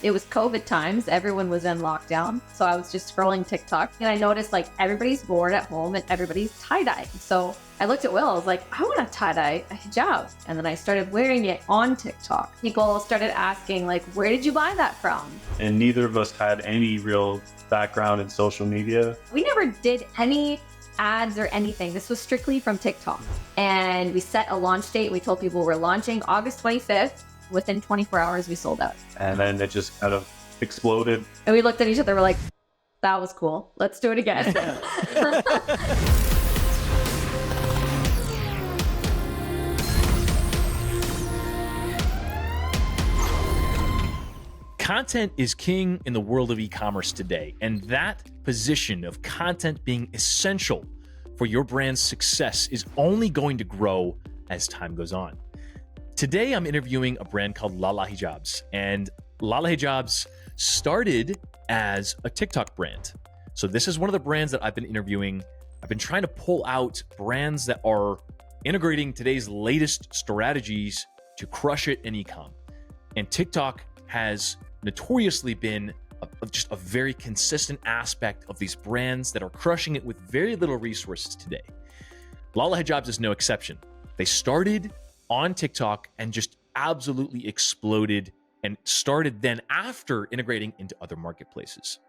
It was COVID times. Everyone was in lockdown. So I was just scrolling TikTok and I noticed like everybody's bored at home and everybody's tie-dyeing. So I looked at Will, I was like, I want to tie-dye a hijab. And then I started wearing it on TikTok. People started asking like, where did you buy that from? And neither of us had any real background in social media. We never did any ads or anything. This was strictly from TikTok. And we set a launch date. We told people we're launching August 25th. Within 24 hours, we sold out. And then it just kind of exploded. And we looked at each other, we're like, that was cool. Let's do it again. Content is king in the world of e-commerce today, and that position of content being essential for your brand's success is only going to grow as time goes on. Today, I'm interviewing a brand called Lala Hijabs, and Lala Hijabs started as a TikTok brand. So this is one of the brands that I've been interviewing. I've been trying to pull out brands that are integrating today's latest strategies to crush it in e-com. And TikTok has notoriously been just a very consistent aspect of these brands that are crushing it with very little resources today. Lala Hijabs is no exception. They started on TikTok and just absolutely exploded and started then after integrating into other marketplaces.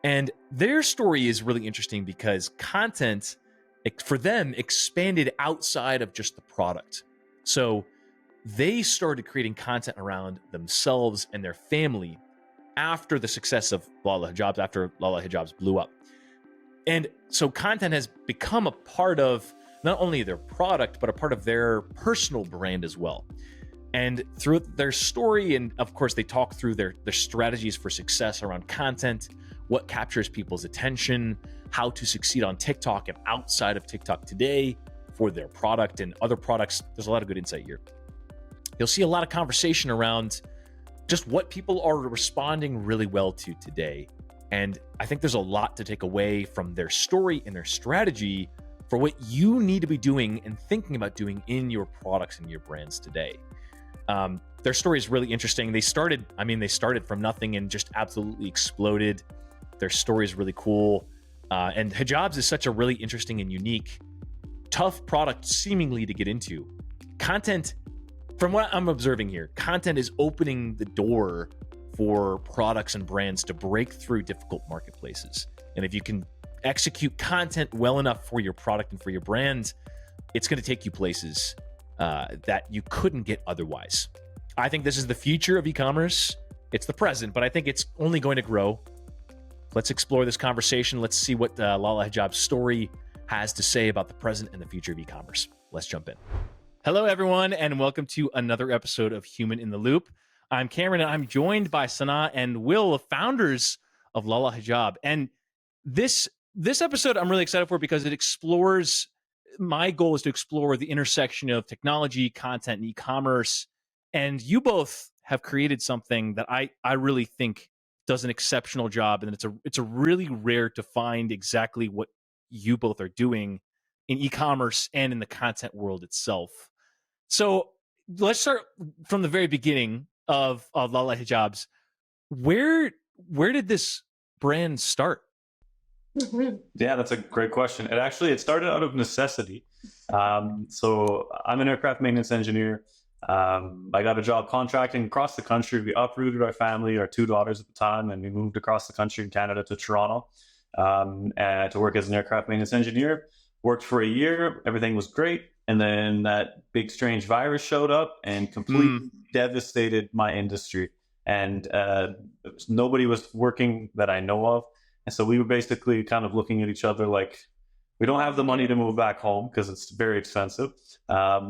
And their story is really interesting because content for them expanded outside of just the product. So they started creating content around themselves and their family after the success of Lala Hijabs, after Lala Hijabs blew up. And so content has become a part of not only their product, but a part of their personal brand as well. And through their story, and of course, they talk through their strategies for success around content, what captures people's attention, how to succeed on TikTok and outside of TikTok today for their product and other products. There's a lot of good insight here. You'll see a lot of conversation around just what people are responding really well to today. And I think there's a lot to take away from their story and their strategy for what you need to be doing and thinking about doing in your products and your brands today. Their story is really interesting. They started from nothing and just absolutely exploded. Their story is really cool. And hijabs is such a really interesting and unique, tough product seemingly to get into. Content, from what I'm observing here, content is opening the door for products and brands to break through difficult marketplaces. And if you can execute content well enough for your product and for your brand, it's going to take you places that you couldn't get otherwise. I think this is the future of e-commerce. It's the present, but I think it's only going to grow. Let's explore this conversation. Let's see what Lala Hijab's story has to say about the present and the future of e-commerce. Let's jump in. Hello, everyone, and welcome to another episode of Human in the Loop. I'm Cameron, and I'm joined by Sanaa and Will, the founders of Lala Hijab. And this episode I'm really excited for because it explores, my goal is to explore the intersection of technology, content, and e-commerce. And you both have created something that I really think does an exceptional job. And it's a really rare to find exactly what you both are doing in e-commerce and in the content world itself. So let's start from the very beginning of Lala Hijabs. Where did this brand start? Yeah, that's a great question. It started out of necessity. So I'm an aircraft maintenance engineer. I got a job contracting across the country. We uprooted our family, our 2 daughters at the time, and we moved across the country in Canada to Toronto and to work as an aircraft maintenance engineer. Worked for a year. Everything was great. And then that big strange virus showed up and completely devastated my industry. And nobody was working that I know of. And so we were basically kind of looking at each other like, we don't have the money to move back home because it's very expensive.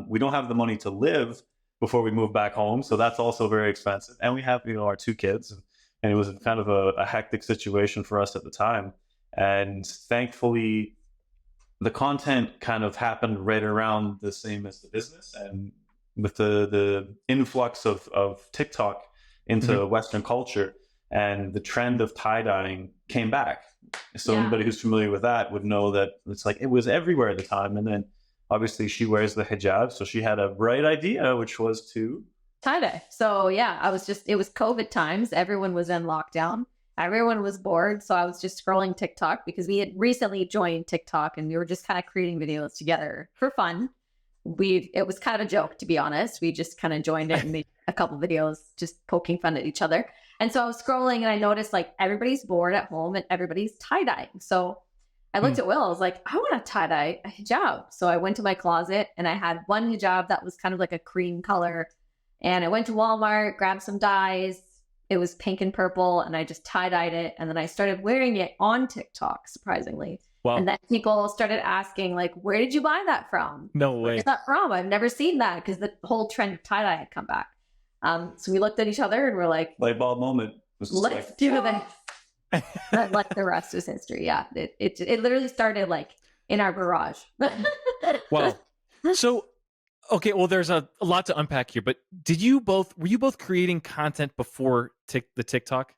We don't have the money to live before we move back home. So that's also very expensive. And we have, our 2 kids. And it was kind of a hectic situation for us at the time. And thankfully, the content kind of happened right around the same as the business. And with the influx of TikTok into Western culture, and the trend of tie-dyeing came back. So anybody who's familiar with that would know that it's like it was everywhere at the time. And then obviously she wears the hijab, so she had a bright idea, which was to tie-dye. So yeah, it was COVID times. Everyone was in lockdown. Everyone was bored. So I was just scrolling TikTok because we had recently joined TikTok and we were just kind of creating videos together for fun. It was kind of a joke, to be honest. We just kind of joined it and made a couple videos just poking fun at each other. And so I was scrolling and I noticed like everybody's bored at home and everybody's tie-dyeing. So I looked at Will, I was like, I want to tie-dye a hijab. So I went to my closet and I had one hijab that was kind of like a cream color. And I went to Walmart, grabbed some dyes. It was pink and purple and I just tie-dyed it. And then I started wearing it on TikTok, surprisingly. Wow. And then people started asking, like, where did you buy that from? No way. Where's that from? I've never seen that because the whole trend of tie-dye had come back. So we looked at each other and we're like, Light bulb moment. Let's do this. Like the rest was history. Yeah. It literally started like in our garage. Wow. So, okay, well, there's a lot to unpack here, but were you both creating content before the TikTok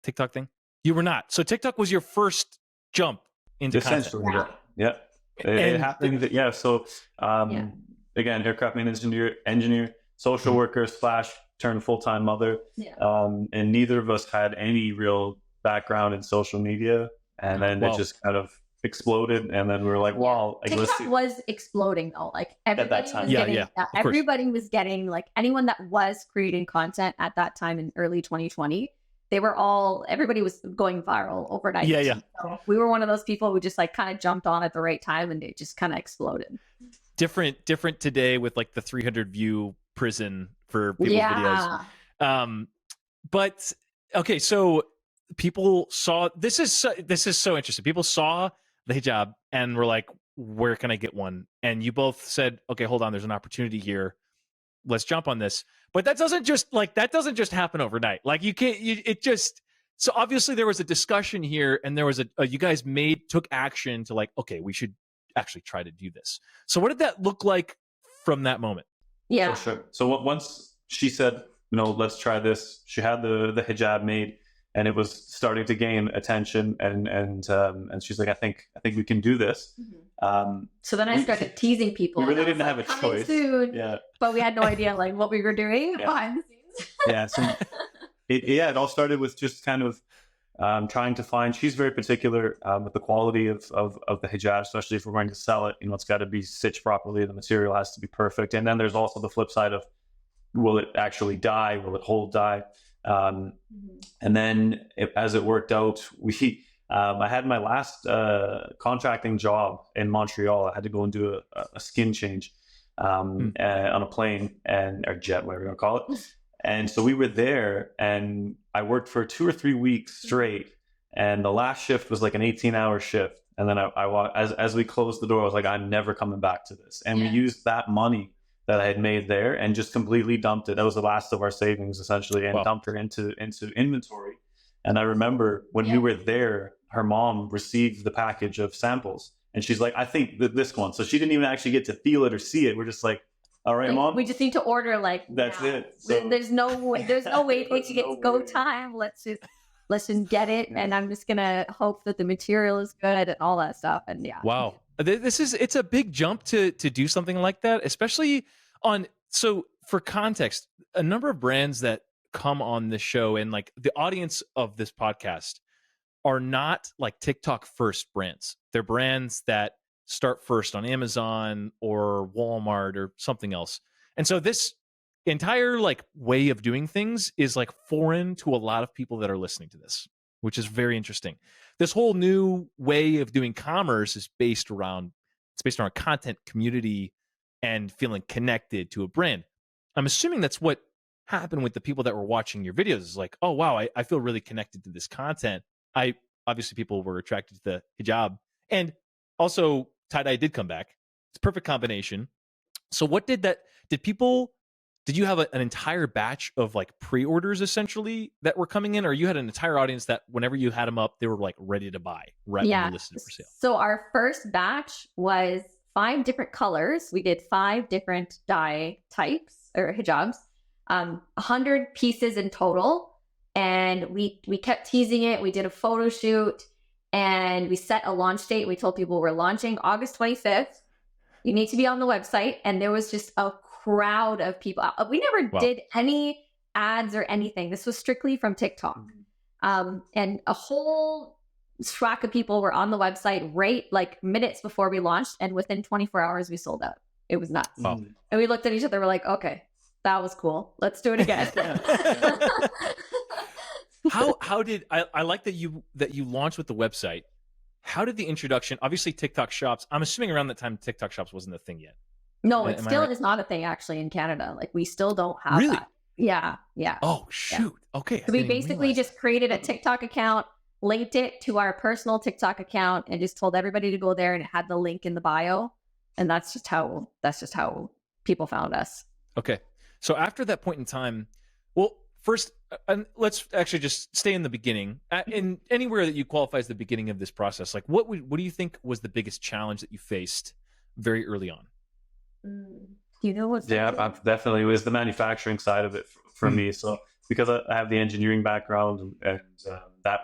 thing? You were not. So TikTok was your first jump into essentially content. Yeah. It happened that, yeah. So again, aircraft maintenance engineer, social worker / turned full-time mother. Yeah. And neither of us had any real background in social media. And then it just kind of exploded. And then we were like, wow. Like, TikTok was exploding though. Like everybody at that time. was getting, everybody was getting, like anyone that was creating content at that time in early 2020, everybody was going viral overnight. Yeah. So we were one of those people who just like kind of jumped on at the right time and it just kind of exploded. Different today with like the 300 view prison for people's videos. But okay, so people saw this is so interesting. People saw the hijab and were like, where can I get one? And you both said, okay, hold on, there's an opportunity here. Let's jump on this. But that doesn't just happen overnight. Like so obviously there was a discussion here and there was you guys took action to like, okay, we should actually try to do this. So what did that look like from that moment? Yeah. For sure. So once she said, let's try this, she had the hijab made and it was starting to gain attention and she's like, I think we can do this. Mm-hmm. So then I started teasing people. We really didn't have a choice. Soon, yeah. But we had no idea like what we were doing behind the scenes. Yeah. So it all started with just kind of trying to find, she's very particular with the quality of the hijab, especially if we're going to sell it. It's got to be stitched properly. The material has to be perfect. And then there's also the flip side of, will it actually dye? Will it hold dye? And then as it worked out, I had my last contracting job in Montreal. I had to go and do a skin change on a plane or jet, whatever you want to call it. And so we were there and I worked for 2 or 3 weeks straight. And the last shift was like an 18-hour shift. And then as we closed the door, I was like, I'm never coming back to this. And we used that money that I had made there and just completely dumped it. That was the last of our savings essentially, and dumped it into inventory. And I remember when we were there, her mom received the package of samples and she's like, I think that this one. So she didn't even actually get to feel it or see it. We're just like, all right, Mom. We just need to order that's it. So, there's no way to get go time. Let's just get it. And I'm just going to hope that the material is good and all that stuff. And Wow. It's a big jump to do something like that, especially so for context, a number of brands that come on this show and like the audience of this podcast are not like TikTok first brands. They're brands that start first on Amazon or Walmart or something else. And so this entire like way of doing things is like foreign to a lot of people that are listening to this, which is very interesting. This whole new way of doing commerce is based around content, community, and feeling connected to a brand. I'm assuming that's what happened with the people that were watching your videos. Is like, oh wow, I feel really connected to this content. Obviously people were attracted to the hijab, and also tie-dye did come back. It's a perfect combination. So what did you have an entire batch of like pre-orders essentially that were coming in, or you had an entire audience that whenever you had them up, they were like ready to buy right when you listed it for sale? So our first batch was 5 different colors. We did 5 different dye types or hijabs, 100 pieces in total. And we kept teasing it. We did a photo shoot and we set a launch date. We told people we're launching August 25th. You need to be on the website. And there was just a crowd of people. We never Wow. did any ads or anything. This was strictly from TikTok. And a whole track of people were on the website right like minutes before we launched. And within 24 hours, we sold out. It was nuts. Wow. And we looked at each other, we're like, okay, that was cool. Let's do it again. How did I like that you launched with the website? How did the introduction, obviously TikTok shops, I'm assuming around that time TikTok shops wasn't a thing yet. No, it Am I still right? is not a thing actually in Canada. Like we still don't have Really? that. Yeah. Oh shoot. Okay. So we basically just created a TikTok account, linked it to our personal TikTok account, and just told everybody to go there, and it had the link in the bio. And that's just how people found us. Okay. So after that point in time, well, first, let's actually just stay in the beginning. In anywhere that you qualify as the beginning of this process, like what do you think was the biggest challenge that you faced very early on? Do you know what's Definitely it was the manufacturing side of it for me. So because I have the engineering background, and that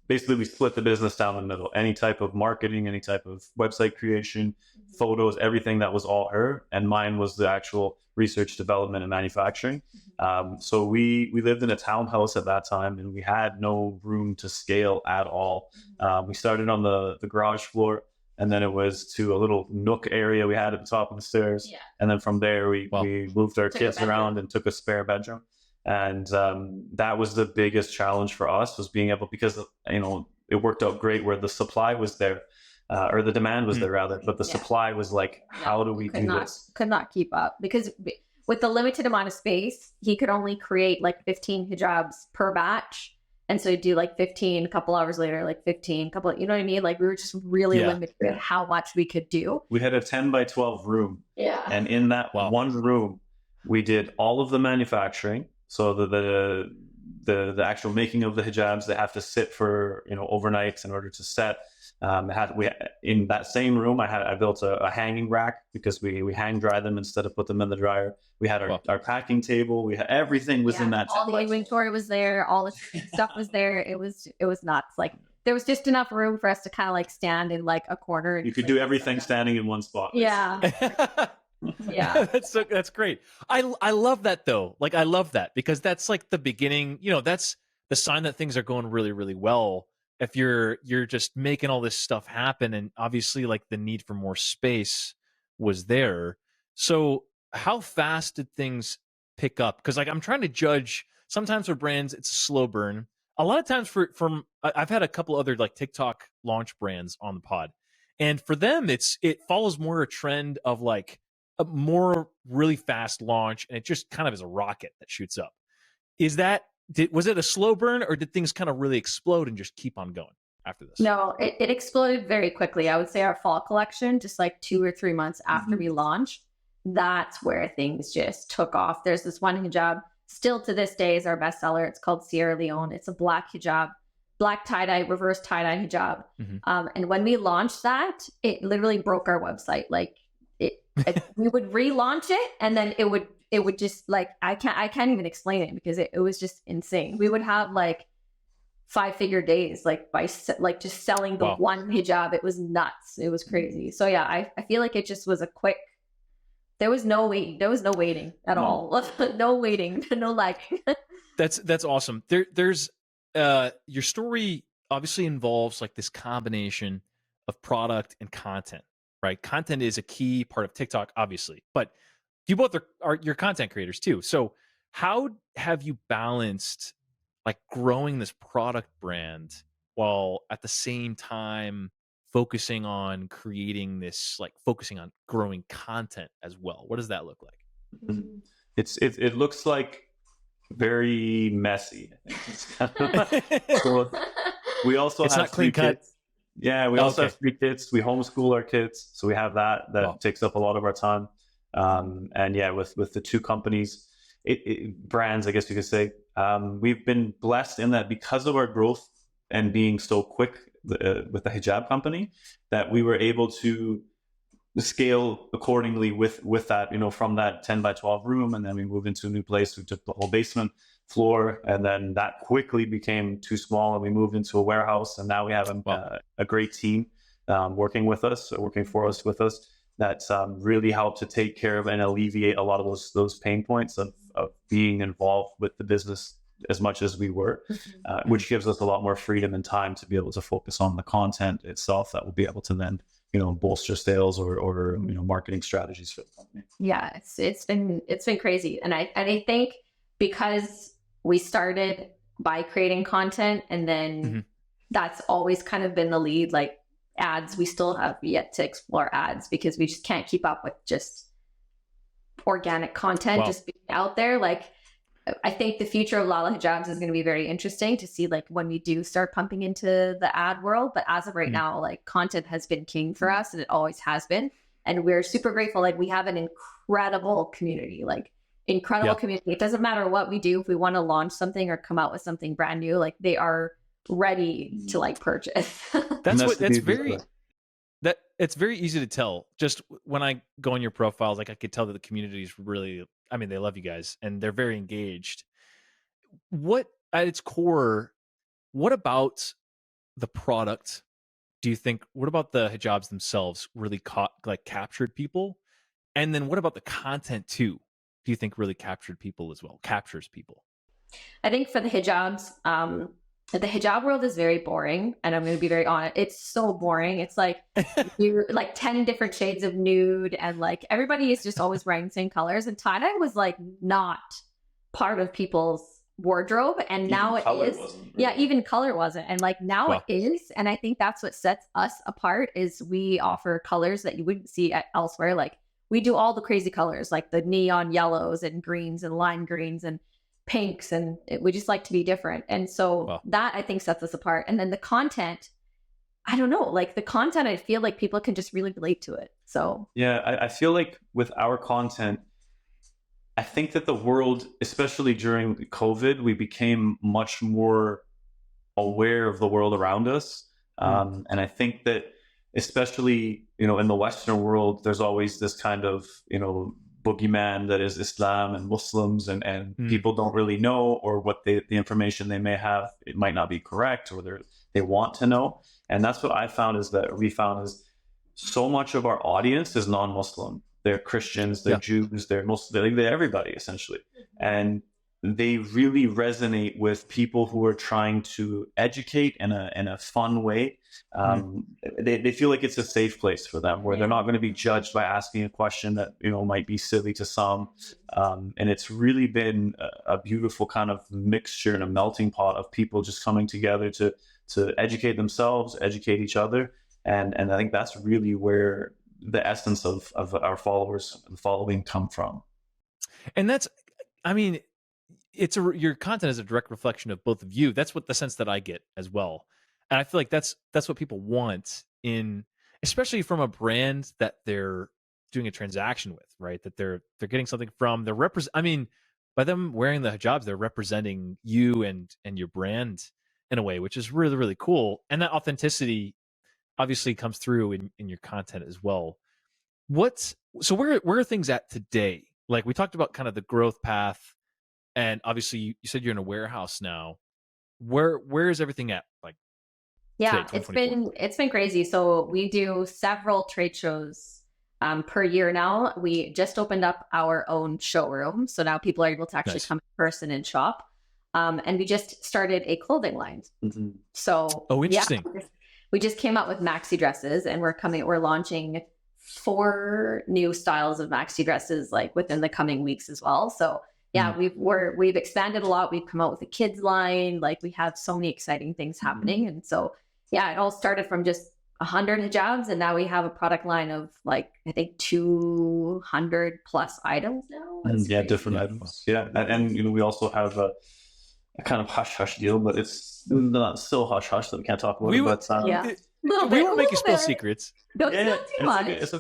basically we split the business down the middle. Any type of marketing, any type of website creation, photos, everything that was all her, and mine was the actual research, development, and manufacturing. So we lived in a townhouse at that time, and we had no room to scale at all. We started on the garage floor, and then it was to a little nook area we had at the top of the stairs. Yeah. And then from there, we moved our Took a kids bedroom. around and took a spare bedroom. And that was the biggest challenge for us, was being able, because it worked out great where the supply was there, or the demand was there rather, but the supply was like, how do we do this? Could not keep up, because with the limited amount of space, he could only create like 15 hijabs per batch. And so he'd do like 15, a couple hours later, like 15, you know what I mean? Like we were just really limited in how much we could do. We had a 10 by 12 room. Yeah. And in that one room, we did all of the manufacturing. So the actual making of the hijabs, they have to sit for overnights in order to set. In that same room, I built a hanging rack, because we hang dry them instead of put them in the dryer. We had our packing table. We had everything was in that. All the inventory was there. All the stuff was there. It was nuts. Like there was just enough room for us to kind of like stand in like a corner. And you could do everything standing in one spot. Yeah. Yeah. That's great. I love that though. Like I love that, because that's like the beginning, that's the sign that things are going really, really well. If you're just making all this stuff happen, and obviously like the need for more space was there. So how fast did things pick up? Because like I'm trying to judge, sometimes for brands it's a slow burn. A lot of times I've had a couple other like TikTok launch brands on the pod, and for them it follows more a trend of like a more really fast launch, and it just kind of is a rocket that shoots up. Was it a slow burn, or did things kind of really explode and just keep on going after this? No, it exploded very quickly. I would say our fall collection, just like 2 or 3 months after we launched, that's where things just took off. There's this one hijab, still to this day is our bestseller. It's called Sierra Leone. It's a black hijab, black tie-dye, reverse tie-dye hijab. And when we launched that, it literally broke our website. Like we would relaunch it, and then it would just like, I can't even explain it, because it was just insane. We would have like 5-figure days, like by like just selling the one hijab. It was nuts. It was crazy. So yeah, I feel like it just was a quick, there was no waiting at all. No waiting, no lagging. That's awesome. There's your story obviously involves like this combination of product and content, right? Content is a key part of TikTok, obviously, but you both are your content creators too. So how have you balanced like growing this product brand while at the same time focusing on focusing on growing content as well? What does that look like? It looks like very messy. So we also it's have not clean cut. Kids. Yeah, we also have 3 kids. We homeschool our kids, so we have that takes up a lot of our time. And yeah, with the 2 companies, brands, I guess you could say, we've been blessed in that because of our growth and being so quick with the hijab company, that we were able to scale accordingly with that, from that 10 by 12 room. And then we moved into a new place. We took the whole basement floor, and then that quickly became too small, and we moved into a warehouse. And now we have a great team working for us with us. that really help to take care of and alleviate a lot of those pain points of being involved with the business as much as we were, which gives us a lot more freedom and time to be able to focus on the content itself that will be able to then, bolster sales or marketing strategies for the company. Yeah, it's been crazy. And I think because we started by creating content, and then that's always kind of been the lead, like ads, we still have yet to explore ads because we just can't keep up with just organic content just being out there. Like, I think the future of Lala Hijabs is going to be very interesting to see, like, when we do start pumping into the ad world. But as of right now, like, content has been king for us, and it always has been. And we're super grateful. Like, we have an incredible community, community. It doesn't matter what we do. If we want to launch something or come out with something brand new, like, they are ready to like purchase. It's very easy to tell. Just when I go on your profiles, like, I could tell that the community is really, I mean, they love you guys and they're very engaged. What, at its core, what about the product do you think, what about the hijabs themselves really captured people? And then what about the content too? Do you think really captures people? I think for the hijabs, the hijab world is very boring, and I'm going to be very honest. It's so boring. It's like you're like 10 different shades of nude, and like everybody is just always wearing the same colors. And tie-dye was like not part of people's wardrobe, and even now it is. Really. Yeah, even color wasn't, and like now it is. And I think that's what sets us apart is we offer colors that you wouldn't see elsewhere. Like, we do all the crazy colors, like the neon yellows and greens and lime greens and pinks, and we just like to be different. And so that, I think, sets us apart. And then the content, I don't know, like the content, I feel like people can just really relate to it. So yeah, I feel like with our content, I think that the world, especially during COVID, we became much more aware of the world around us. And I think that especially, in the Western world, there's always this kind of, boogeyman that is Islam and Muslims, and people don't really know, or what the information they may have, it might not be correct, or they want to know. And that's what we found is so much of our audience is non-Muslim. They're Christians, they're Jews, they're Muslim, they're everybody essentially. And they really resonate with people who are trying to educate in a fun way. They feel like it's a safe place for them, where they're not going to be judged by asking a question that might be silly to some. And it's really been a beautiful kind of mixture and a melting pot of people just coming together to educate themselves, educate each other, and I think that's really where the essence of our followers and following come from. And that's, I mean, your content is a direct reflection of both of you. That's what the sense that I get as well. And I feel like that's what people want especially from a brand that they're doing a transaction with, right? That they're getting something from. I mean, by them wearing the hijabs, they're representing you and your brand in a way, which is really, really cool. And that authenticity obviously comes through in your content as well. So where are things at today? Like, we talked about kind of the growth path. And obviously, you said you're in a warehouse now. Where is everything at? Like, yeah, today, it's been crazy. So we do several trade shows per year now. We just opened up our own showroom, so now people are able to actually come in person and shop. And we just started a clothing line. So interesting. Yeah, we just came out with maxi dresses, and we're launching 4 new styles of maxi dresses like within the coming weeks as well. So yeah, we've expanded a lot. We've come out with a kids line. Like, we have so many exciting things happening. And so, yeah, it all started from just 100 hijabs, and now we have a product line of like, I think 200 plus items now. Different items. Yeah. And we also have a kind of hush deal, but it's not so hush, so we can't talk about it. But we won't make you spill secrets. Don't spill too much.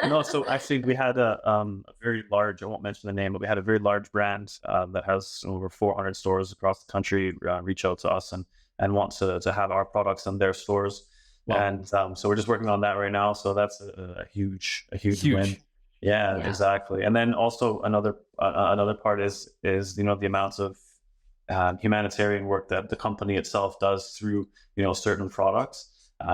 No, so actually we had a very large, I won't mention the name, but we had a very large brand that has over 400 stores across the country reach out to us and want to have our products in their stores. Wow. And so we're just working on that right now. So that's a huge win. Yeah, exactly. And then also another part is the amounts of humanitarian work that the company itself does through certain products.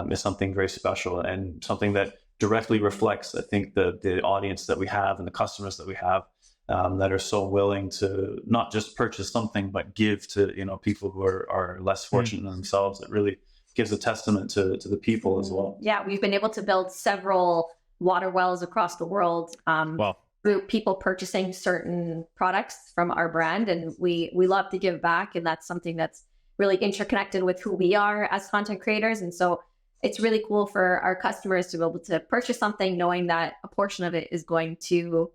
Is something very special, and something that directly reflects, I think, the audience that we have and the customers that we have, that are so willing to not just purchase something, but give to, people who are less fortunate than themselves. It really gives a testament to the people as well. Yeah, we've been able to build several water wells across the world. Wow. Through people purchasing certain products from our brand, and we love to give back, and that's something that's really interconnected with who we are as content creators. And so it's really cool for our customers to be able to purchase something knowing that a portion of it is going to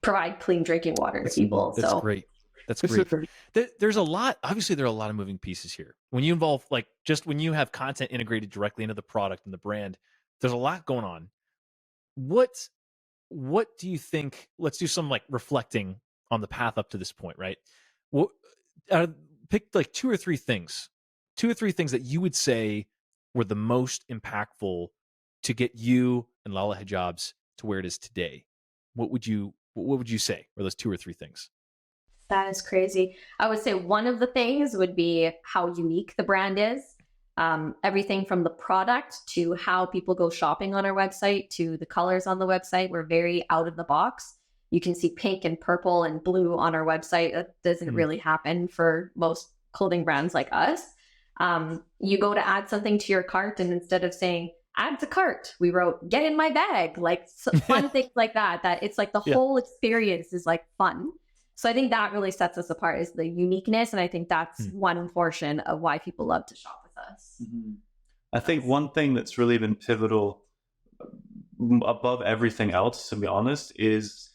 provide clean drinking water to people. That's great. That's great. There's a lot, obviously there are a lot of moving pieces here. When you involve, like, just when you have content integrated directly into the product and the brand, there's a lot going on. What do you think? Let's do some like reflecting on the path up to this point, right? What pick like two or three things that you would say were the most impactful to get you and Lala Hijabs to where it is today. What would you say were those two or three things? That is crazy. I would say one of the things would be how unique the brand is. Everything from the product to how people go shopping on our website to the colors on the website. We're very out of the box. You can see pink and purple and blue on our website. That doesn't really happen for most clothing brands like us. You go to add something to your cart, and instead of saying add to cart, we wrote get in my bag, like fun things like that. That it's like the whole experience is like fun. So I think that really sets us apart, is the uniqueness. And I think that's one portion of why people love to shop with us. I think one thing that's really been pivotal above everything else, to be honest, is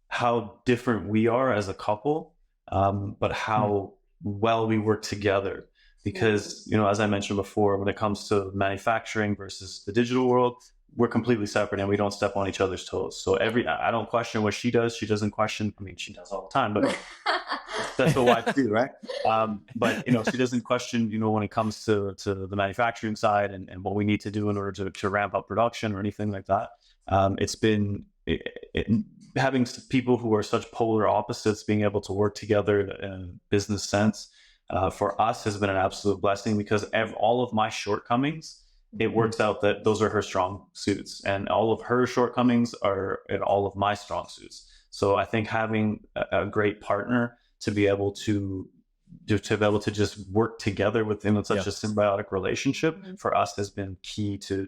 how different we are as a couple, but how well we work together. Because, as I mentioned before, when it comes to manufacturing versus the digital world, we're completely separate and we don't step on each other's toes. So I don't question what she does. She doesn't question, she does all the time, but that's what wives do, right? But, she doesn't question, when it comes to the manufacturing side and what we need to do in order to ramp up production or anything like that. It's been having people who are such polar opposites being able to work together in a business sense. For us has been an absolute blessing, because all of my shortcomings, it works out that those are her strong suits, and all of her shortcomings are in all of my strong suits. So I think having a great partner to be able to just work together within such a symbiotic relationship for us has been key to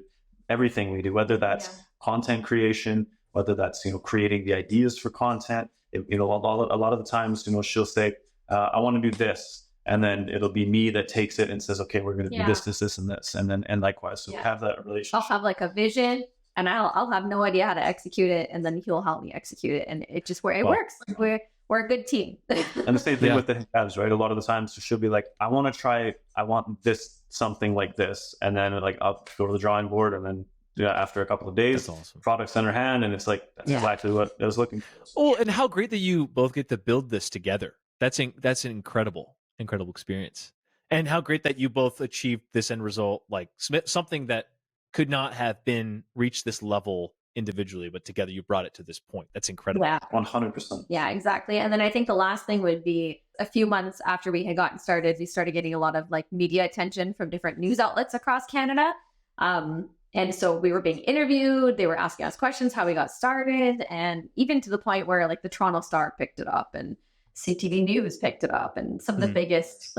everything we do, whether that's content creation, whether that's, creating the ideas for content. A lot of the times, she'll say, I want to do this. And then it'll be me that takes it and says, okay, we're going to do this, and this. And likewise. So have that relationship. I'll have like a vision, and I'll have no idea how to execute it. And then he'll help me execute it. And it just works. Like we're a good team. And the same thing with the hijabs, right? A lot of the times she'll be like, I want this, something like this. And then like I'll go to the drawing board, and then after a couple of days, product's in her hand, and it's like, that's exactly what I was looking for. Oh, and how great that you both get to build this together. That's an incredible experience. And how great that you both achieved this end result, like something that could not have been reached this level individually, but together you brought it to this point. That's incredible. Yeah, 100%. Yeah, exactly. And then I think the last thing would be, a few months after we had gotten started, we started getting a lot of like media attention from different news outlets across Canada. And so we were being interviewed, they were asking us questions, how we got started, and even to the point where like the Toronto Star picked it up, and CTV News picked it up, and some of the biggest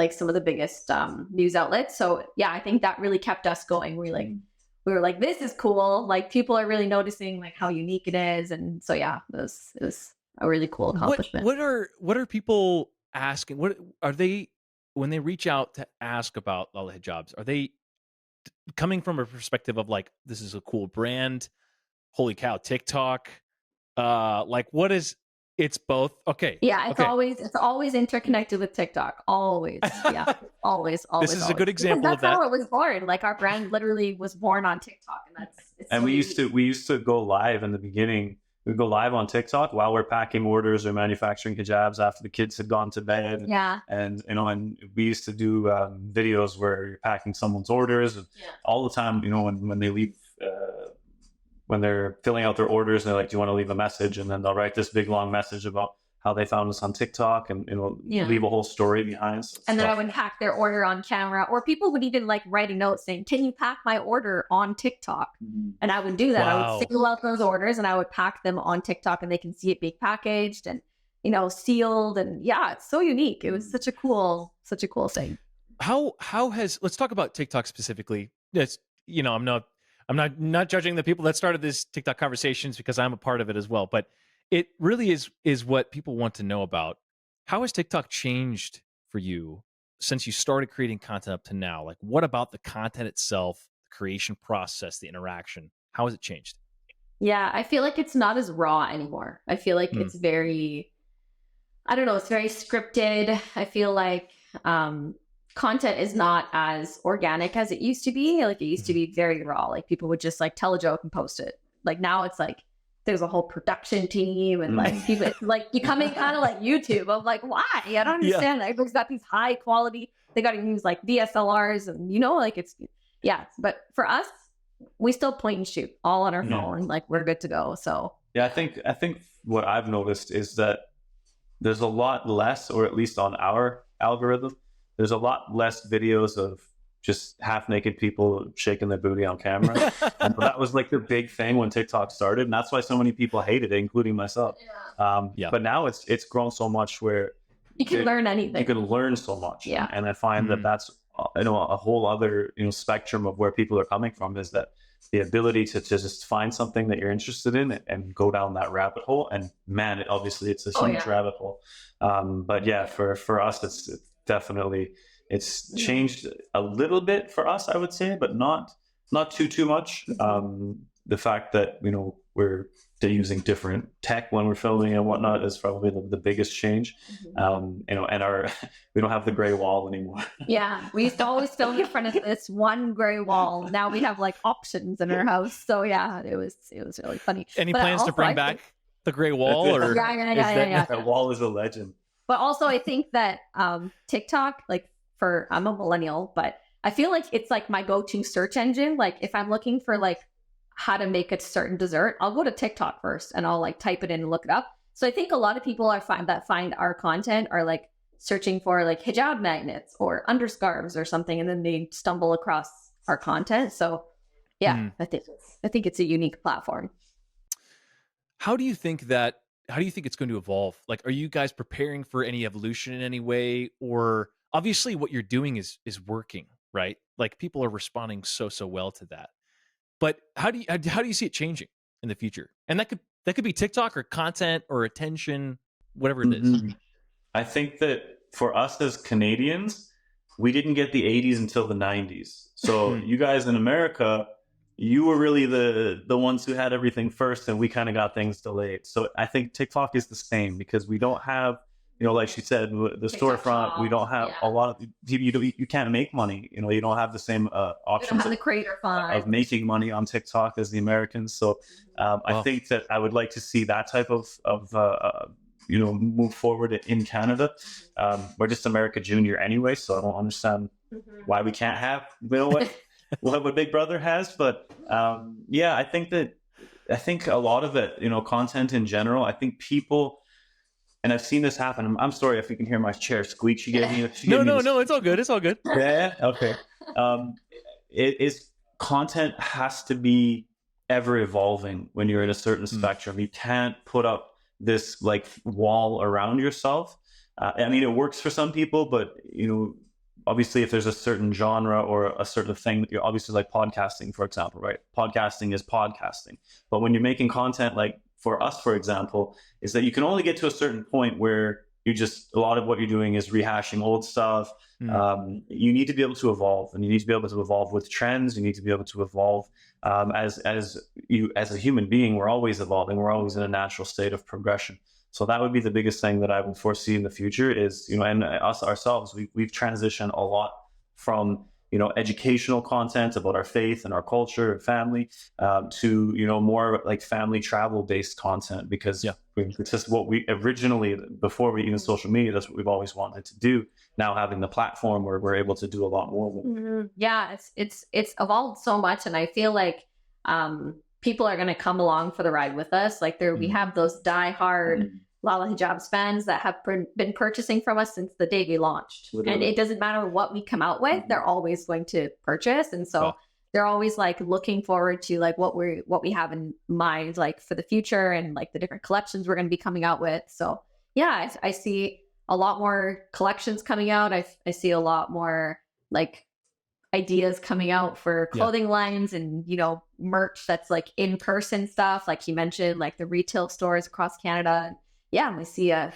news outlets. So yeah, I think that really kept us going. We were like, this is cool. Like people are really noticing like how unique it is. And so yeah, it was a really cool accomplishment. What are people asking? What are they, when they reach out to ask about Lala Hijabs, are they coming from a perspective of like, this is a cool brand, holy cow, TikTok, like what is? It's both. Okay. Yeah, it's always interconnected with TikTok. Always. Yeah. Always. This is a good example of that. That's how it was born. Like our brand literally was born on TikTok, and we used to go live in the beginning. We'd go live on TikTok while we're packing orders or manufacturing hijabs after the kids had gone to bed. Yeah. And we used to do videos where you're packing someone's orders all the time, when they leave when they're filling out their orders, and they're like, do you want to leave a message? And then they'll write this big long message about how they found us on TikTok, and leave a whole story behind. And then I would pack their order on camera, or people would even like write a note saying, "Can you pack my order on TikTok?" And I would do that. I would single out those orders and I would pack them on TikTok, and they can see it being packaged and sealed. And yeah, it's so unique. It was such a cool thing. Let's talk about TikTok specifically. It's, I'm not judging the people that started this TikTok conversations, because I'm a part of it as well, but it really is what people want to know about. How has TikTok changed for you since you started creating content up to now? Like, what about the content itself, the creation process, the interaction? How has it changed? Yeah, I feel like it's not as raw anymore. I feel like it's very, I don't know, it's very scripted. I feel like content is not as organic as it used to be. Like, it used to be very raw. Like, people would just like tell a joke and post it. Like, now it's like there's a whole production team and like people, like becoming kind of like YouTube. I'm like, why? I don't understand. Like, everybody's got these high quality, they got to use like DSLRs and like it's, but for us, we still point and shoot all on our phone. Like, we're good to go. So yeah, I think what I've noticed is that there's a lot less, or at least on our algorithm, there's a lot less videos of just half naked people shaking their booty on camera. And that was like the big thing when TikTok started. And that's why so many people hated it, including myself. But now it's grown so much where you can learn anything. You can learn so much. Yeah. And I find that that's, a whole other, spectrum of where people are coming from, is that the ability to just find something that you're interested in and go down that rabbit hole. And man, obviously it's a huge rabbit hole. But yeah, for us, it's definitely, it's changed a little bit for us, I would say, but not too much. The fact that we're using different tech when we're filming and whatnot is probably the biggest change. And we don't have the gray wall anymore. Yeah, we used to always film in front of this one gray wall. Now we have like options in our house. So yeah, it was really funny. Any plans to bring back the gray wall? Or yeah. That wall is a legend. But also, I think that TikTok, like, I'm a millennial, but I feel like it's like my go-to search engine. Like, if I'm looking for like how to make a certain dessert, I'll go to TikTok first and I'll like type it in and look it up. So I think a lot of people find our content are like searching for like hijab magnets or underscarves or something, and then they stumble across our content. So yeah, I think it's a unique platform. How do you think it's going to evolve? Like, are you guys preparing for any evolution in any way? Or obviously what you're doing is working, right? Like, people are responding so well to that. But how do you see it changing in the future? And that could be TikTok or content or attention, whatever it is. I think that for us as Canadians, we didn't get the 80s until the 90s. So you guys in America, you were really the ones who had everything first, and we kind of got things delayed. So I think TikTok is the same, because we don't have, like she said, the storefront. We don't have a lot of you can't make money. You don't have the same options. You don't have the creator fund of making money on TikTok as the Americans. So I think that I would like to see that type of move forward in Canada. We're just America Junior anyway, so I don't understand why we can't have what Big Brother has. But I think a lot of it, content in general, I think people. And I've seen this happen. I'm sorry if you can hear my chair squeak. She gave me. No, it's all good. It's all good. Yeah. Okay. Content has to be ever evolving when you're in a certain spectrum. You can't put up this like wall around yourself. I mean, it works for some people, but obviously, if there's a certain genre or a certain thing, you're obviously like podcasting, for example, right? Podcasting is podcasting. But when you're making content, like for us, for example, is that you can only get to a certain point where a lot of what you're doing is rehashing old stuff. You need to be able to evolve, and you need to be able to evolve with trends. You need to be able to evolve as a human being. We're always evolving. We're always in a natural state of progression. So that would be the biggest thing that I would foresee in the future is, and us ourselves, we've transitioned a lot from, educational content about our faith and our culture and family to, more like family travel based content, because it's just what we originally, before we even social media, that's what we've always wanted to do. Now having the platform where we're able to do a lot more with it. Yeah, it's evolved so much. And I feel like people are going to come along for the ride with us. Like we have those diehard Lala Hijabs fans that have been purchasing from us since the day we launched. Literally. And it doesn't matter what we come out with, they're always going to purchase. And so Wow. they're always like looking forward to like what we have in mind, like for the future and like the different collections we're going to be coming out with. So yeah, I see a lot more collections coming out. I see a lot more like ideas coming out for clothing lines and, you know, merch that's like in-person stuff, like you mentioned, like the retail stores across Canada. Yeah, I see a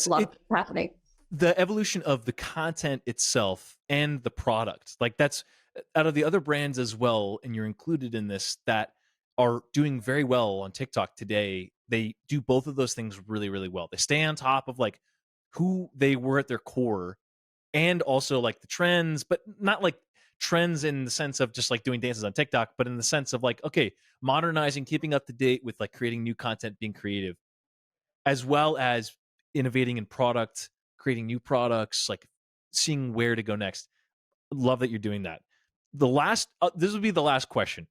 lot of happening. The evolution of the content itself and the product, like that's out of the other brands as well, and you're included in this, that are doing very well on TikTok today. They do both of those things really, really well. They stay on top of like who they were at their core, and also like the trends, but not like trends in the sense of just like doing dances on TikTok, but in the sense of like, okay, modernizing, keeping up to date with like creating new content, being creative, as well as innovating in product, creating new products, like seeing where to go next. Love that you're doing that. The last, this will be the last question.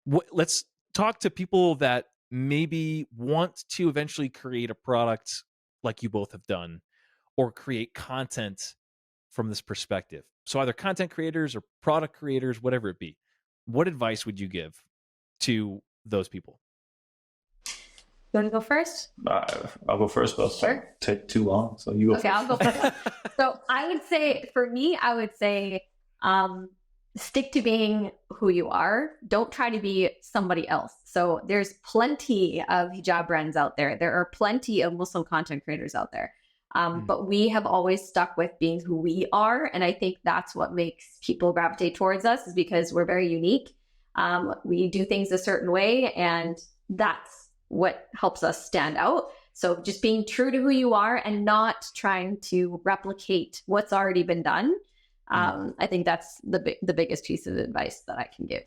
Let's talk to people that maybe want to eventually create a product like you both have done, or create content from this perspective. So either content creators or product creators, whatever it be. What advice would you give to those people? You want to go first? I'll go first, but Sure. take too long. So you go Okay, first. I'll go first. So I would say, for me, stick to being who you are. Don't try to be somebody else. So there's plenty of hijab brands out there. There are plenty of Muslim content creators out there. But we have always stuck with being who we are. And I think that's what makes people gravitate towards us, is because we're very unique. We do things a certain way, and that's what helps us stand out. So just being true to who you are and not trying to replicate what's already been done. I think that's the biggest piece of advice that I can give.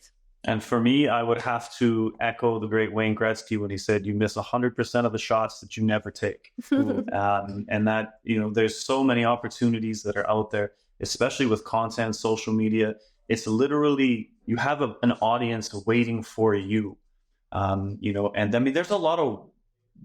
And for me, I would have to echo the great Wayne Gretzky when he said, you miss 100% of the shots that you never take. And that, you know, there's so many opportunities that are out there, especially with content, social media. It's literally, you have an audience waiting for you. You know, and I mean, there's a lot of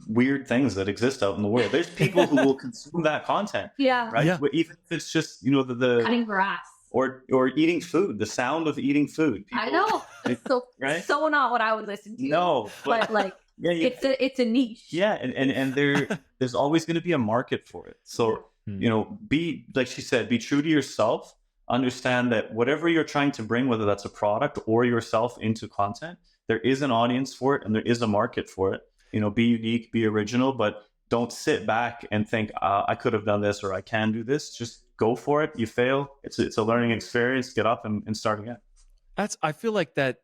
weird things that exist out in the world. There's people who will consume that content. Yeah. Right. Yeah. Even if it's just, you know, the Cutting grass. or eating food, the sound of eating food. People, I know. It's so, right? So not what I would listen to. No, but like, yeah. it's a niche. Yeah. And there's always going to be a market for it. So, you know, like she said, be true to yourself. Understand that whatever you're trying to bring, whether that's a product or yourself into content, there is an audience for it and there is a market for it. You know, be unique, be original, but don't sit back and think, I could have done this or I can do this. Just go for it. You fail. It's a learning experience. Get up and start again. I feel like that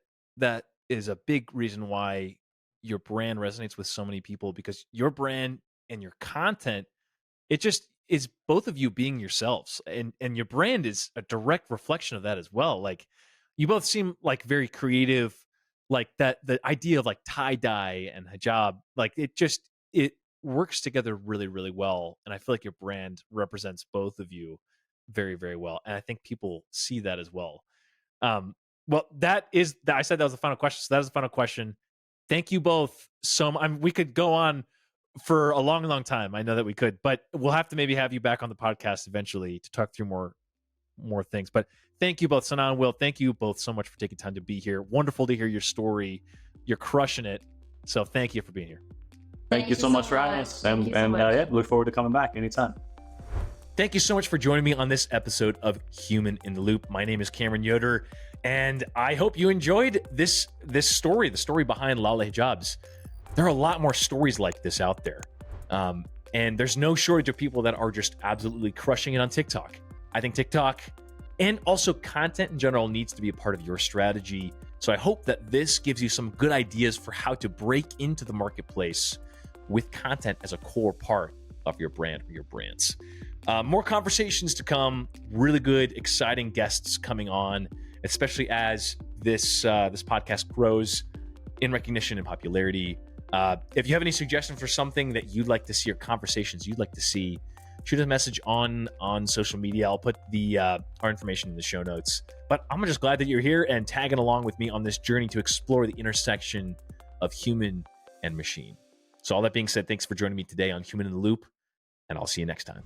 is a big reason why your brand resonates with so many people, because your brand and your content, it just is both of you being yourselves, and your brand is a direct reflection of that as well. Like, you both seem like very creative, like that, the idea of like tie-dye and hijab, like it works together really, really well. And I feel like your brand represents both of you very, very well. And I think people see that as well. Well, I said that was the final question. So that was the final question. Thank you both so much. We could go on for a long, long time. I know that we could, but we'll have to maybe have you back on the podcast eventually to talk through more things. But thank you both, Sanaa and Will. Thank you both so much for taking time to be here. Wonderful to hear your story. You're crushing it. So thank you for being here. Thank you so much for having us. And yeah, look forward to coming back anytime. Thank you so much for joining me on this episode of Human in the Loop. My name is Cameron Yoder, and I hope you enjoyed this story, the story behind Lala Hijabs. There are a lot more stories like this out there. And there's no shortage of people that are just absolutely crushing it on TikTok. I think TikTok and also content in general needs to be a part of your strategy. So I hope that this gives you some good ideas for how to break into the marketplace with content as a core part of your brand or your brands. More conversations to come, really good, exciting guests coming on, especially as this podcast grows in recognition and popularity. If you have any suggestions for something that you'd like to see or conversations you'd like to see, shoot a message on social media. I'll put our information in the show notes. But I'm just glad that you're here and tagging along with me on this journey to explore the intersection of human and machine. So all that being said, thanks for joining me today on Human in the Loop, and I'll see you next time.